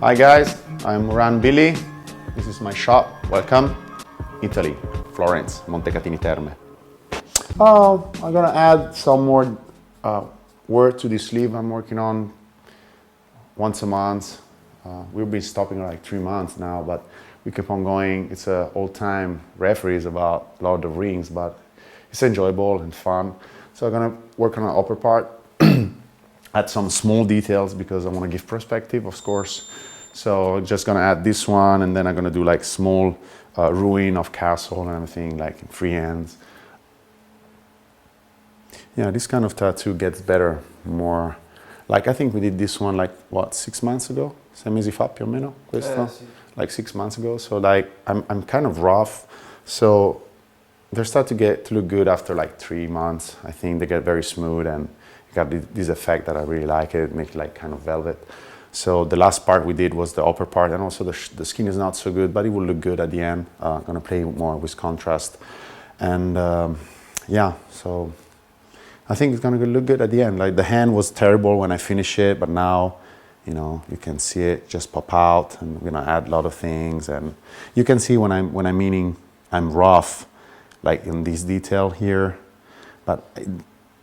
Hi guys, I'm Murran Billy. This is my shop. Welcome. Italy, Florence, Montecatini Terme. I'm gonna add some more work to this sleeve I'm working on once a month. We've been stopping like 3 months now, but we keep on going. It's an old-time referees about Lord of Rings, but it's enjoyable and fun. So I'm gonna work on an upper part, add some small details because I want to give perspective, of course. So I'm just gonna add this one, and then I'm gonna do like small ruin of castle and everything, like in freehands. Yeah, this kind of tattoo gets better more. Like I think we did this one like what, 6 months ago? 6 mesi fa più o meno questo? Sì. Like 6 months ago. So like I'm kind of rough. So they start to look good after like 3 months. I think they get very smooth and you got this effect that I really like. It make it like kind of velvet. So the last part we did was the upper part, and also the skin is not so good, but it will look good at the end. I'm gonna play more with contrast, and yeah. So I think it's gonna look good at the end. Like the hand was terrible when I finished it, but now, you know, you can see it just pop out, and I'm gonna add a lot of things, and you can see when I'm meaning I'm rough, like in this detail here, but it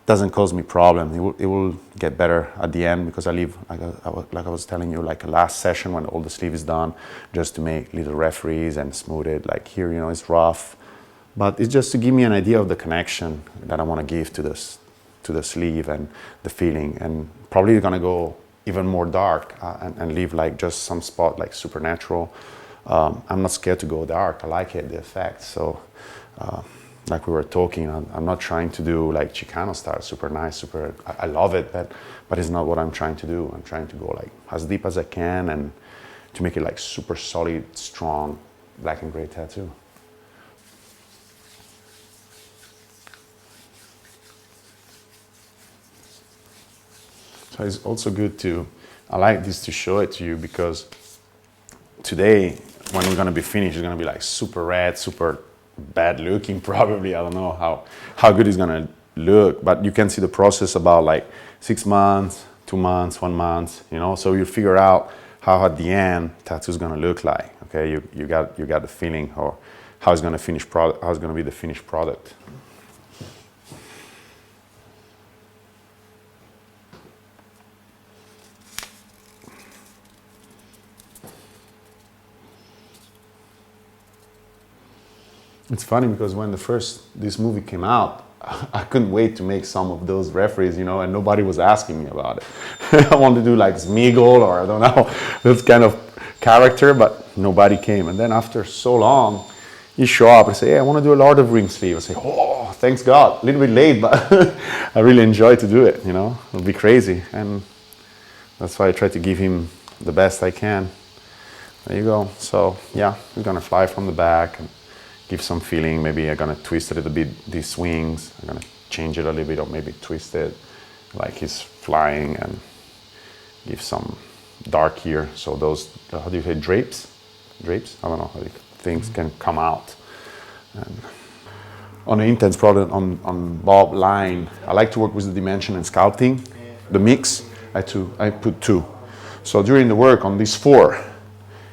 doesn't cause me problem. It will get better at the end because I leave, like I was telling you, like a last session when all the sleeve is done, just to make little referees and smooth it. Like here, you know, it's rough, but it's just to give me an idea of the connection that I want to give to the sleeve and the feeling. And probably gonna go even more dark and leave like just some spot like supernatural. I'm not scared to go dark. I like it, the effect. So like we were talking, I'm not trying to do like Chicano style, super nice, I love it, but it's not what I'm trying to do. I'm trying to go like as deep as I can and to make it like super solid, strong, black and gray tattoo. So it's also good I like this to show it to you because today, when we're gonna be finished, it's gonna be like super red, super bad looking probably. I don't know how good it's gonna look, but you can see the process about like 6 months, 2 months, 1 month, you know, so you figure out how at the end tattoo is gonna look like. Okay, you got the feeling or how it's gonna be the finished product. It's funny because when this movie came out, I couldn't wait to make some of those referees, you know, and nobody was asking me about it. I wanted to do like Smeagol or I don't know, this kind of character, but nobody came. And then after so long, you show up and say, hey, I want to do a Lord of Rings sleeve. I say, oh, thanks God, a little bit late, but I really enjoy to do it, you know, it'll be crazy. And that's why I try to give him the best I can. There you go. So yeah, we're gonna fly from the back. And give some feeling. Maybe I'm gonna twist it a little bit, these wings. I'm gonna change it a little bit or maybe twist it like he's flying and give some dark here. So those, how do you say, drapes? Drapes? I don't know, things can come out. And on the Intenze product, on Bob line, I like to work with the dimension and sculpting. The mix, I put 2. So during the work on these 4,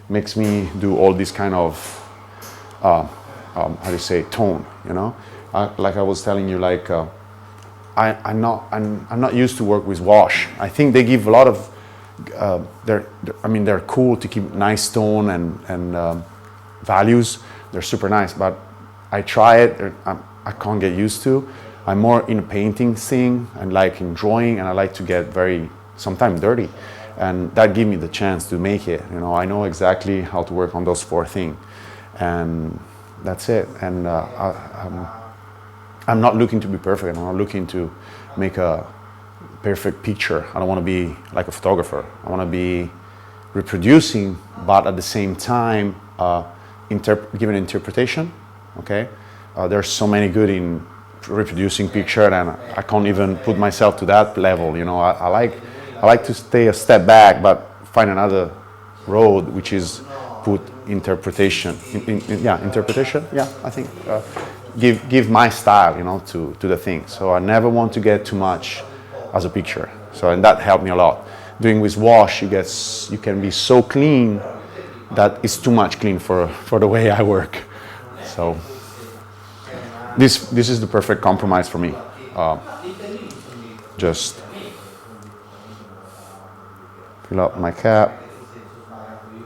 makes me do all this kind of how do you say, tone, you know? Like I was telling you, like I'm not used to work with wash. I think they give a lot of, they're cool to keep nice tone and values. They're super nice, but I try it, I can't get used to. I'm more in a painting thing and like in drawing, and I like to get sometimes dirty. And that gave me the chance to make it, you know? I know exactly how to work on those 4 things. And that's it. And I'm not looking to be perfect. I'm not looking to make a perfect picture. I don't want to be like a photographer. I want to be reproducing, but at the same time, give an interpretation. Okay, there's so many good in reproducing picture, and I can't even put myself to that level. You know, I like to stay a step back, but find another road, which is put interpretation. Interpretation. Yeah, I think give my style, you know, to the thing. So I never want to get too much as a picture. So and that helped me a lot. doing with wash, you can be so clean that it's too much clean for the way I work. So this is the perfect compromise for me. Just fill up my cap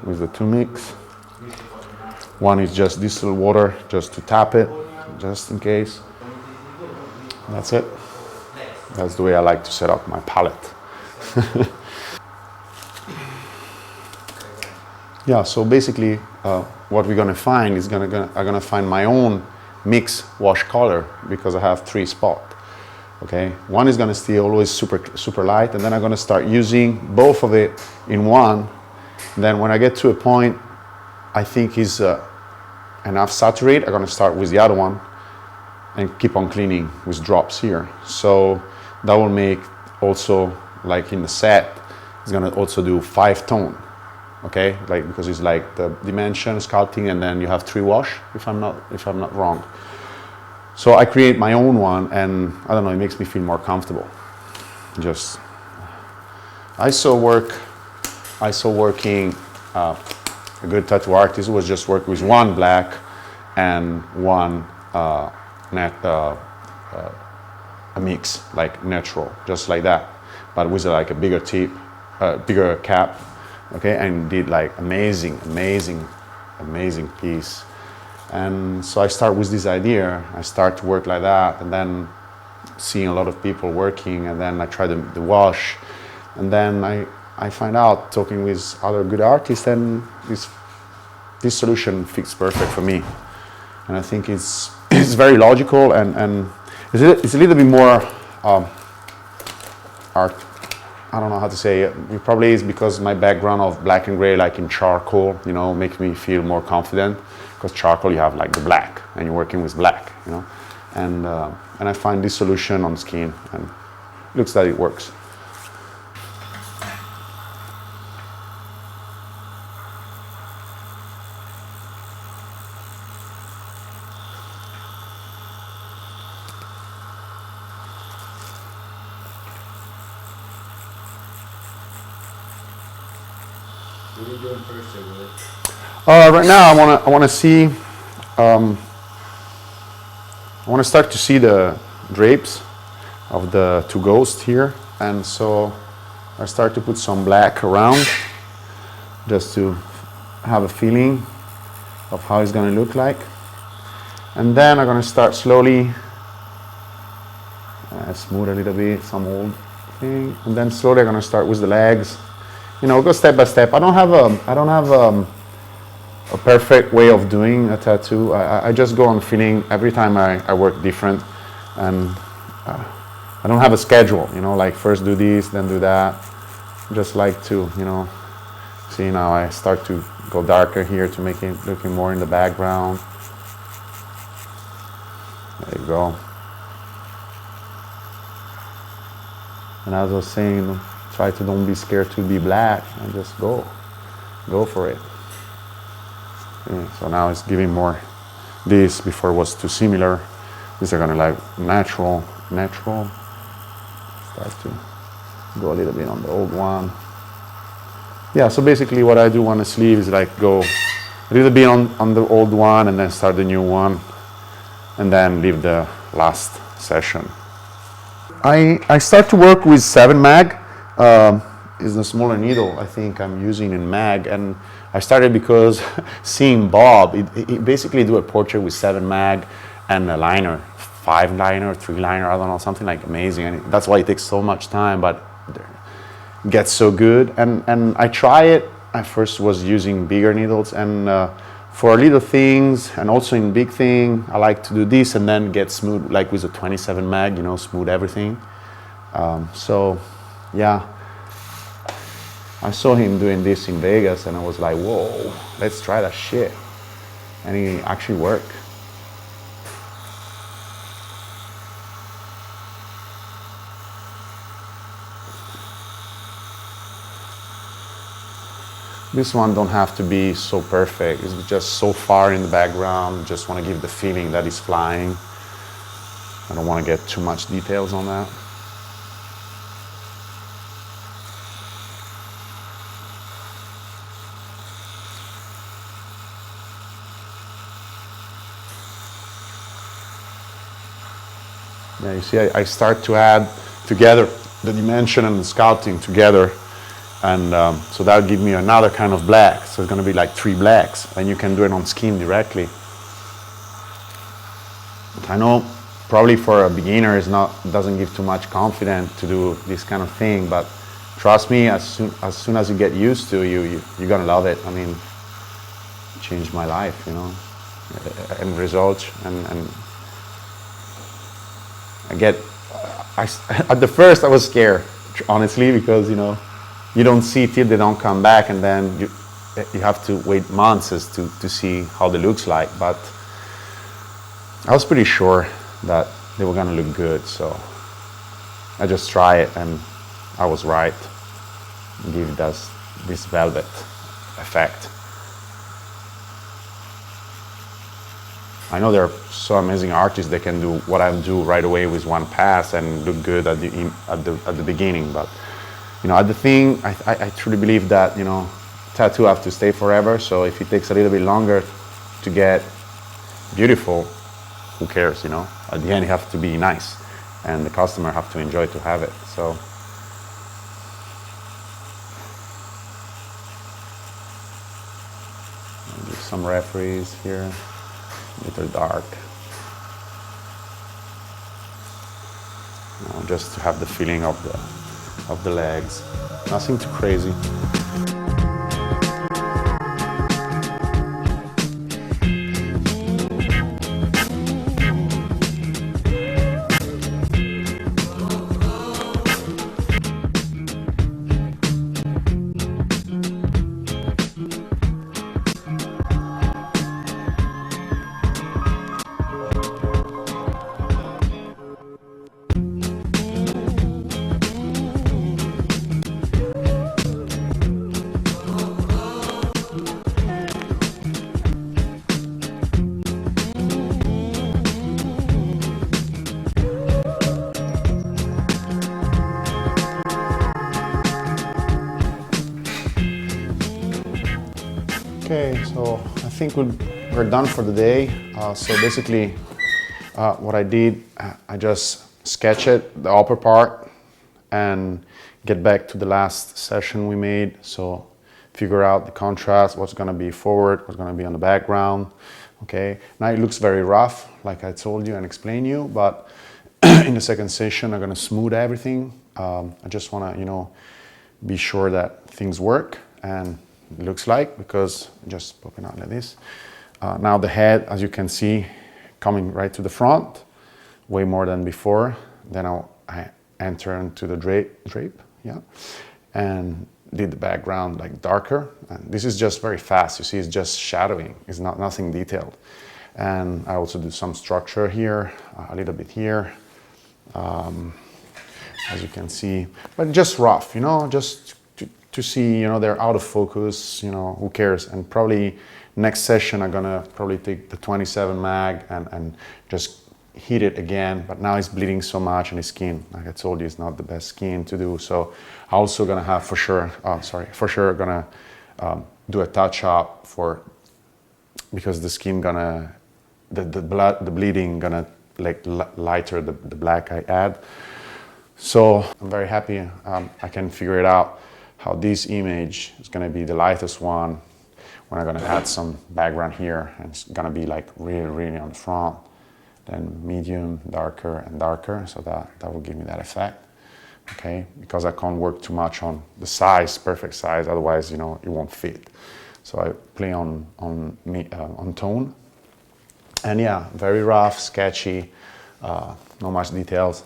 with the 2 mix. One is just distilled water, just to tap it, just in case. That's it. That's the way I like to set up my palette. Yeah, so basically what we're gonna find is I'm gonna find my own mix wash color, because I have 3 spots. Okay, one is gonna stay always super light, and then I'm gonna start using both of it in one. And then when I get to a point I think is enough saturate, I'm gonna start with the other one and keep on cleaning with drops here. So that will make also, like in the set, it's gonna also do 5 tone. Okay, like, because it's like the dimension, sculpting, and then you have 3 wash, if I'm not wrong. So I create my own one, and I don't know, it makes me feel more comfortable. I saw working a good tattoo artist was just work with 1 black and 1 a mix, like natural, just like that, but with like a bigger tip, bigger cap. Okay, and did like amazing piece. And so I start with this idea, I start to work like that, and then seeing a lot of people working, and then I try the wash, and then I find out, talking with other good artists, and this solution fits perfect for me. And I think it's very logical, and it's a little bit more art. I don't know how to say it. It probably is because my background of black and gray, like in charcoal, you know, makes me feel more confident. Because charcoal, you have like the black, and you're working with black, you know. And I find this solution on skin, and it looks like it works. What are you doing first, Willie? Right now, I want to see. I want to start to see the drapes of the 2 ghosts here, and so I start to put some black around, just to have a feeling of how it's going to look like. And then I'm going to start slowly smooth a little bit some old thing, and then slowly I'm going to start with the legs. You know, go step by step. I don't have a perfect way of doing a tattoo. I just go on feeling. Every time I work different, and I don't have a schedule, you know, like first do this, then do that. Just like to, you know, see now I start to go darker here to make it looking more in the background. There you go. And as I was saying, try to don't be scared to be black, and just go for it. Yeah, so now it's giving more. This before was too similar. These are gonna like natural. Start to go a little bit on the old one. Yeah, so basically what I do on the sleeve is like go a little bit on the old one, and then start the new one, and then leave the last session. I start to work with 7 mag. Is the smaller needle I think I'm using in mag, and I started because seeing Bob, he basically do a portrait with 7 mag and a liner, 5 liner, 3 liner, I don't know, something like amazing, and that's why it takes so much time, but it gets so good. And I try it. I first was using bigger needles, and for little things and also in big thing, I like to do this and then get smooth, like with a 27 mag, you know, smooth everything. So yeah, I saw him doing this in Vegas, and I was like, whoa, let's try that shit. And it actually worked. This one don't have to be so perfect. It's just so far in the background. Just want to give the feeling that it's flying. I don't want to get too much details on that. Yeah, you see, I start to add together the dimension and the sculpting together, and so that'll give me another kind of black. So it's going to be like 3 blacks, and you can do it on skin directly. I know probably for a beginner doesn't give too much confidence to do this kind of thing, but trust me, as soon as you get used to it, you're gonna love it. I mean, it changed my life, you know, and results, and at the first I was scared, honestly, because you don't see till they don't come back, and then you have to wait months to see how they looks like. But I was pretty sure that they were gonna look good, so I just try it, and I was right. Give us this velvet effect. I know there are so amazing artists that can do what I do right away with one pass and look good at the beginning, but at the thing, I truly believe that tattoo have to stay forever. So if it takes a little bit longer to get beautiful, who cares? At the end, it has to be nice, and the customer have to enjoy to have it. So. Do some referees here, a little dark. Just to have the feeling of the legs. Nothing too crazy. Okay, so I think we're done for the day. So basically, what I did, I just sketched the upper part and get back to the last session we made. So figure out the contrast, what's going to be forward, what's going to be on the background. Okay, now it looks very rough, like I told you and explained you, but in the second session, I'm going to smooth everything. I just want to, be sure that things work, and it looks like, because just popping out like this. Now the head, as you can see, coming right to the front, way more than before. Then I enter into the drape, yeah, and did the background like darker. And this is just very fast. You see, it's just shadowing. It's nothing detailed. And I also do some structure here, a little bit here, as you can see, but just rough, just to see, they're out of focus, who cares? And probably next session, I'm gonna probably take the 27 mag and just hit it again, but now it's bleeding so much in his skin. Like I told you, it's not the best skin to do. So I'm also gonna have for sure gonna do a touch up because the skin gonna, the bleeding gonna like lighter the black I add. So I'm very happy I can figure it out how this image is gonna be the lightest one when I'm gonna add some background here, and it's gonna be like really on the front. Then medium, darker and darker, so that will give me that effect. Okay, because I can't work too much on the size, perfect size, otherwise it won't fit. So I play on tone, and yeah, very rough, sketchy, not much details.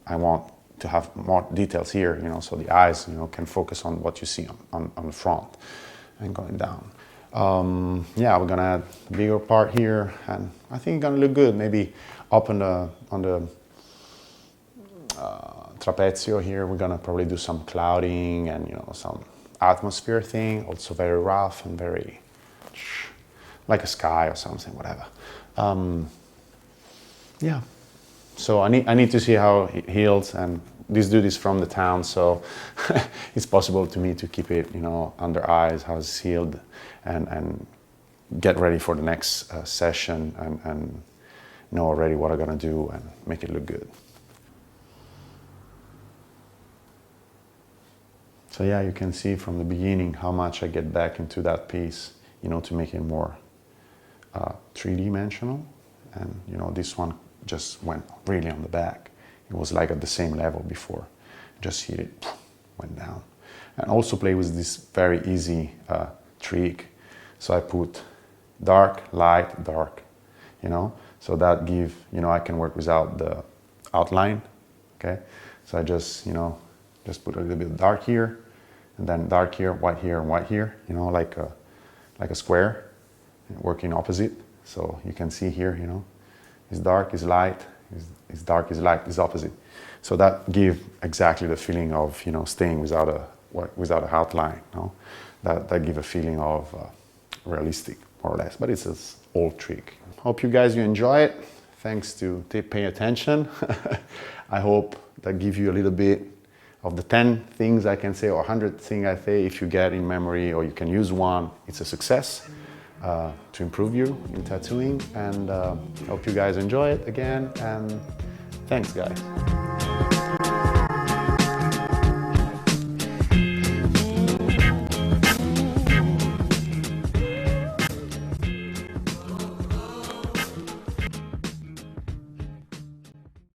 I want to have more details here, so the eyes, can focus on what you see on the front and going down. Yeah, we're gonna add a bigger part here, and I think it's gonna look good. Maybe up on the trapezio here, we're gonna probably do some clouding and some atmosphere thing. Also very rough and very like a sky or something, whatever. Yeah. So I need to see how it heals, and this dude is from the town, so it's possible to me to keep it, under eyes, how it's healed, and get ready for the next session and know already what I'm gonna do and make it look good. So yeah, you can see from the beginning how much I get back into that piece, you know, to make it more three-dimensional. And you know, this one just went really on the back. It was like at the same level before. Just hit it, went down. And also play with this very easy trick. So I put dark, light, dark, you know, so that give, you know, I can work without the outline, okay? So I just, you know, just put a little bit dark here, and then dark here, and white here, you know, like a square, working opposite. So you can see here, you know, it's dark, it's light, it's dark, it's light, it's opposite. So that give exactly the feeling of, you know, staying without an outline, you know? That give a feeling of realistic, more or less, but it's an old trick. Hope you guys enjoy it. Thanks to pay attention. I hope that give you a little bit of the 10 things I can say or 100 things I say. If you get in memory or you can use one, it's a success to improve you in tattooing. And hope you guys enjoy it again. And thanks, guys.